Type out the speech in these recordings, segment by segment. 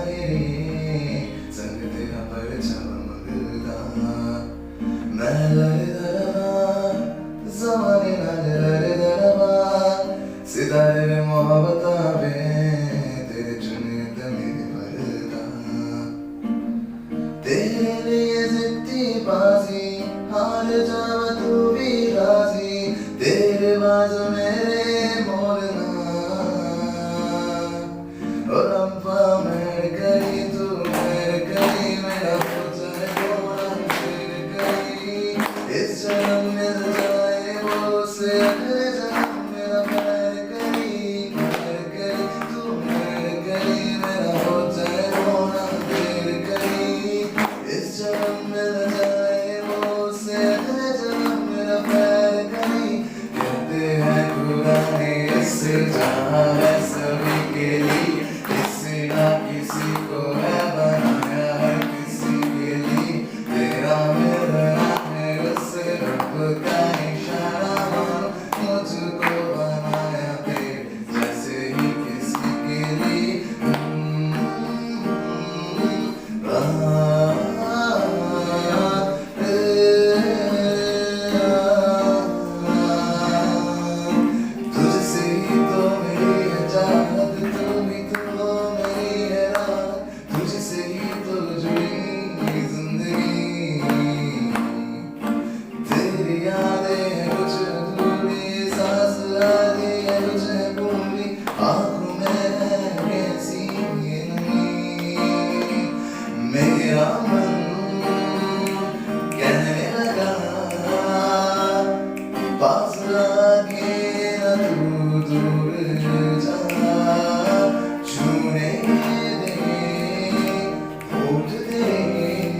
मेरी संग तेरा परछावा मंगदा मैं लड़दा रहा ज़माने नाल लड़दा रहा सितारे वे मोहब्बतां वे तेरे चुने ते मेरे पर्दा तेरे लिए जिद्दी बाजी हार जावा तू भी राजी तेरे बाजू मेरे मोरना और अम्पा मेरे करी तू मेरे करी मेरा पुत्र गोरा मेरे करी इस जन्म में जाए वो से अगले जन्म मेरा प्यार करी तू मेरे करी मेरा पुत्र गोरा मेरे करी इस जन्म में जाए वो से अगले जन्म मेरा प्यार करी कहते हैं पुराने इससे जहाँ है सभी के लिए इससे ना किसी को है बनाया है किसी के लिए तेरा मेरा है उससे रब का इशारा मानो मुझको बनाया तेरे जैसे ही किसी के लिए तुझसे ही तो मेरी है चाहत तू भी तो मेरी है रात तुझसे ही तो जुड़ी जिंदगी तेरी यादें हैं कुछ अधूरी सांस आती है कुछ है पूरी आँखों में है कैसी ये नमी मेरा मन कहने लगा पास आके न तू दूर जा छूने दे होठ तेरे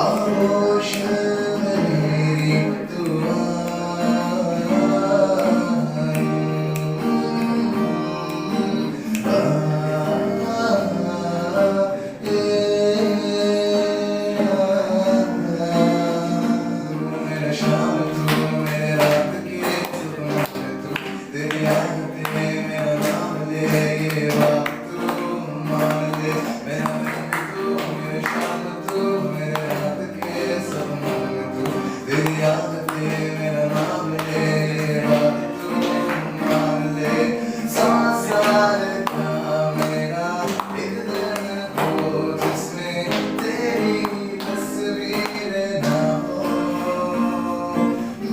आगोश में मेरी तू मेरा शाम तू मेरे रात के तू तेरी आदतें मेरा नाम ले ये बात तू मान ले मेरा तू मेरे शाम तू मेरे रात के सब मान तू तेरी आदतें मेरा नाम ले ये बात तू मान ले सांस लेता मेरा एक दिन हो जिसमें तेरी तस्वीर ना हो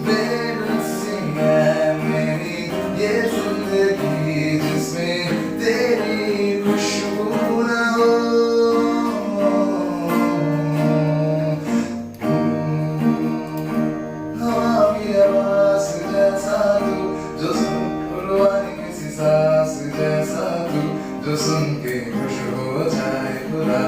बेबसी है मेरी ये जिंदगी जिसमें तेरी खुशबू ना हो हवा की आवाज़ जैसा तू जो सुन पुरवानी किसी सांस जैसा तू जो सुन के खुश हो जाए खुदा